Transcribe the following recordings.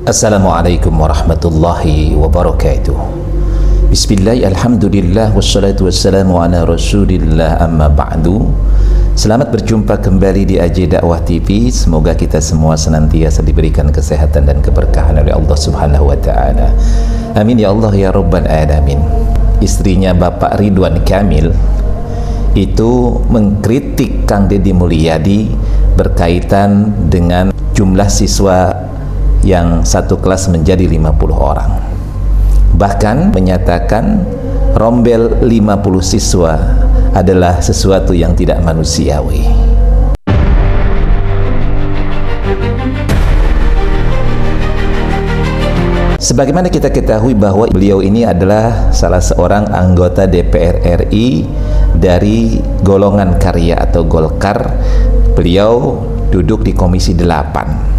Assalamualaikum warahmatullahi wabarakatuh. Bismillah, alhamdulillah, wassalatu wassalamu ala rasulillah, amma ba'du. Selamat berjumpa kembali di AJ Dakwah TV. Semoga kita semua senantiasa diberikan kesehatan dan keberkahan oleh Allah Subhanahu wa ta'ala. Amin ya Allah ya Rabbal alamin. Istrinya Bapak Ridwan Kamil itu mengkritik Kang Deddy Mulyadi berkaitan dengan jumlah siswa yang satu kelas menjadi 50 orang. Bahkan menyatakan rombel 50 siswa adalah sesuatu yang tidak manusiawi. Sebagaimana kita ketahui bahwa beliau ini adalah salah seorang anggota DPR RI dari golongan karya atau Golkar. Beliau duduk di Komisi 8.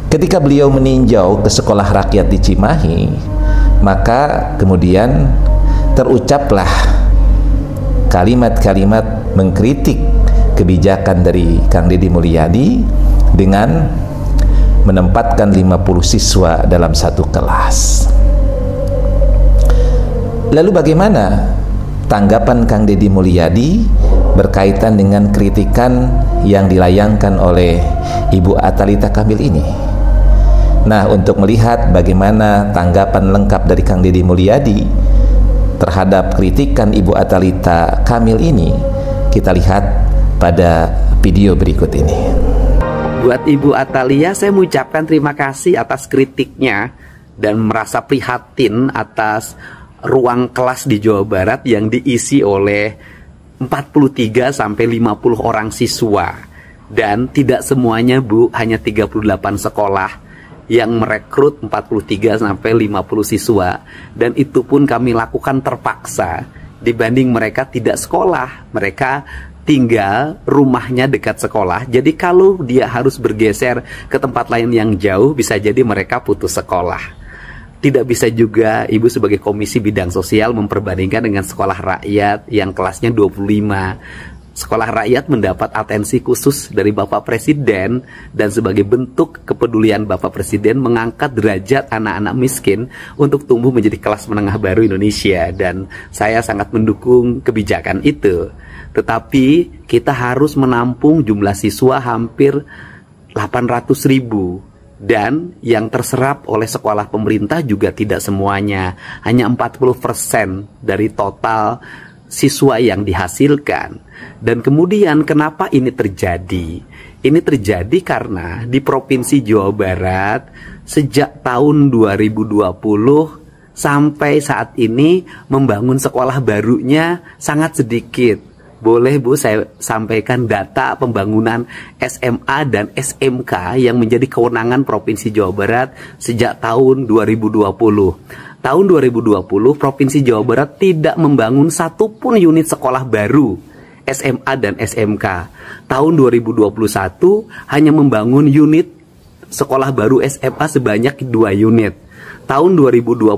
Ketika beliau meninjau ke sekolah rakyat di Cimahi, maka kemudian terucaplah kalimat-kalimat mengkritik kebijakan dari Kang Deddy Mulyadi dengan menempatkan 50 siswa dalam satu kelas. Lalu bagaimana tanggapan Kang Deddy Mulyadi berkaitan dengan kritikan yang dilayangkan oleh Ibu Atalita Kamil ini? Nah, untuk melihat bagaimana tanggapan lengkap dari Kang Deddy Mulyadi terhadap kritikan Ibu Atalita Kamil ini, kita lihat pada video berikut ini. Buat Ibu Atalia, saya mengucapkan terima kasih atas kritiknya dan merasa prihatin atas ruang kelas di Jawa Barat yang diisi oleh 43 sampai 50 orang siswa. Dan tidak semuanya, Bu, hanya 38 sekolah yang merekrut 43 sampai 50 siswa, dan itu pun kami lakukan terpaksa dibanding mereka tidak sekolah. Mereka tinggal rumahnya dekat sekolah, jadi kalau dia harus bergeser ke tempat lain yang jauh, bisa jadi mereka putus sekolah. Tidak bisa juga Ibu sebagai Komisi Bidang Sosial memperbandingkan dengan sekolah rakyat yang kelasnya 25. Sekolah rakyat mendapat atensi khusus dari Bapak Presiden, dan sebagai bentuk kepedulian Bapak Presiden mengangkat derajat anak-anak miskin untuk tumbuh menjadi kelas menengah baru Indonesia, dan saya sangat mendukung kebijakan itu. Tetapi kita harus menampung jumlah siswa hampir 800.000, dan yang terserap oleh sekolah pemerintah juga tidak semuanya, hanya 40% dari total siswa yang dihasilkan. Dan kemudian kenapa ini terjadi? Ini terjadi karena di Provinsi Jawa Barat sejak tahun 2020 sampai saat ini membangun sekolah barunya sangat sedikit. Boleh, Bu, saya sampaikan data pembangunan SMA dan SMK yang menjadi kewenangan Provinsi Jawa Barat sejak tahun 2020. Tahun 2020, Provinsi Jawa Barat tidak membangun satupun unit sekolah baru SMA dan SMK. Tahun 2021 hanya membangun unit sekolah baru SMA sebanyak 2 unit. Tahun 2022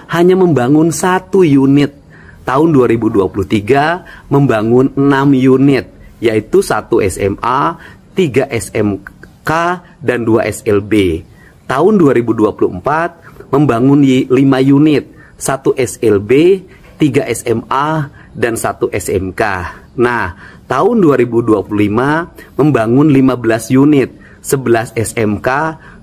hanya membangun 1 unit. Tahun 2023 membangun 6 unit, yaitu 1 SMA, 3 SMK, dan 2 SLB. Tahun 2024 membangun 5 unit, 1 SLB, 3 SMA, dan 1 SMK. Nah, tahun 2025 membangun 15 unit, 11 SMK,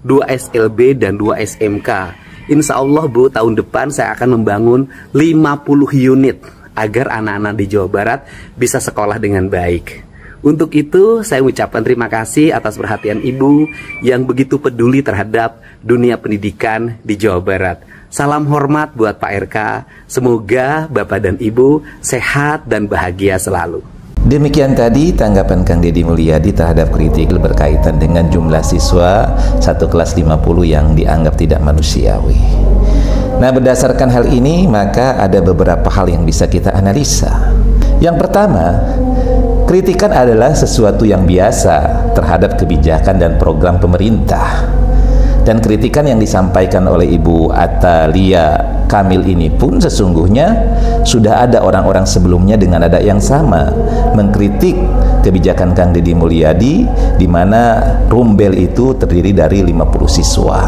2 SLB, dan 2 SMK. Insya Allah, Bu, tahun depan saya akan membangun 50 unit agar anak-anak di Jawa Barat bisa sekolah dengan baik. Untuk itu, saya ucapkan terima kasih atas perhatian Ibu yang begitu peduli terhadap dunia pendidikan di Jawa Barat. Salam hormat buat Pak RK. Semoga Bapak dan Ibu sehat dan bahagia selalu. Demikian tadi tanggapan Kang Deddy Mulyadi terhadap kritik berkaitan dengan jumlah siswa satu kelas 50 yang dianggap tidak manusiawi. Nah, berdasarkan hal ini, maka ada beberapa hal yang bisa kita analisa. Yang pertama, kritikan adalah sesuatu yang biasa terhadap kebijakan dan program pemerintah. Dan kritikan yang disampaikan oleh Ibu Atalia Kamil ini pun sesungguhnya sudah ada orang-orang sebelumnya dengan nada yang sama, mengkritik kebijakan Kang Deddy Mulyadi, di mana Rumbel itu terdiri dari 50 siswa.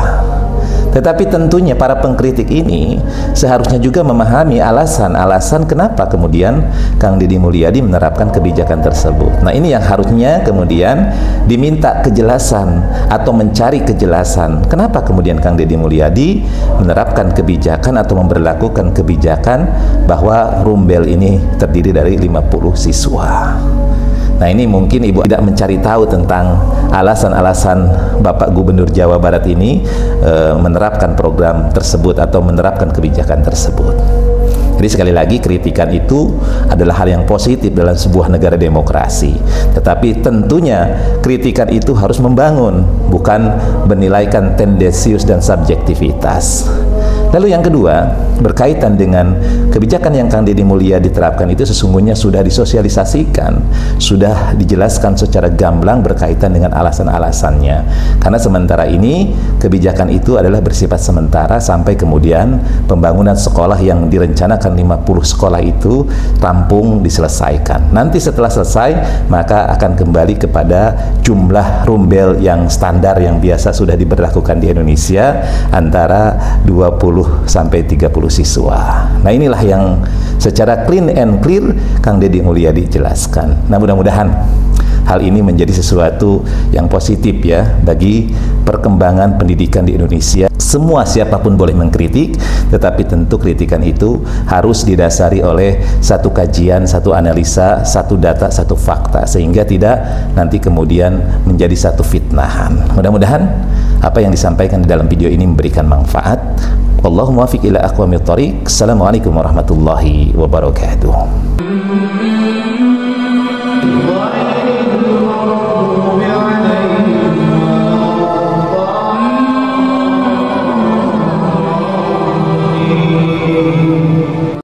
Tetapi tentunya para pengkritik ini seharusnya juga memahami alasan-alasan kenapa kemudian Kang Deddy Mulyadi menerapkan kebijakan tersebut. Nah, ini yang harusnya kemudian diminta kejelasan atau mencari kejelasan. Kenapa kemudian Kang Deddy Mulyadi menerapkan kebijakan atau memberlakukan kebijakan bahwa Rumbel ini terdiri dari 50 siswa. Nah, ini mungkin Ibu tidak mencari tahu tentang alasan-alasan Bapak Gubernur Jawa Barat ini menerapkan program tersebut atau menerapkan kebijakan tersebut. Jadi sekali lagi, kritikan itu adalah hal yang positif dalam sebuah negara demokrasi. Tetapi tentunya kritikan itu harus membangun, bukan menilaikan tendensius dan subjektivitas. Lalu yang kedua, berkaitan dengan kebijakan yang Kang Deddy Mulyadi diterapkan itu sesungguhnya sudah disosialisasikan, sudah dijelaskan secara gamblang berkaitan dengan alasan-alasannya. Karena sementara ini kebijakan itu adalah bersifat sementara sampai kemudian pembangunan sekolah yang direncanakan 50 sekolah itu rampung diselesaikan. Nanti setelah selesai maka akan kembali kepada jumlah Rumbel yang standar yang biasa sudah diberlakukan di Indonesia, antara 20 sampai 30 siswa. Nah, inilah yang secara clean and clear Kang Deddy Mulyadi jelaskan. Nah, mudah-mudahan hal ini menjadi sesuatu yang positif ya bagi perkembangan pendidikan di Indonesia. Semua siapapun boleh mengkritik, tetapi tentu kritikan itu harus didasari oleh satu kajian, satu analisa, satu data, satu fakta, sehingga tidak nanti kemudian menjadi satu fitnahan. Mudah-mudahan apa yang disampaikan di dalam video ini memberikan manfaat. Allahumma muwaffiq ila aqwamit thoriq. Assalamualaikum warahmatullahi wabarakatuh.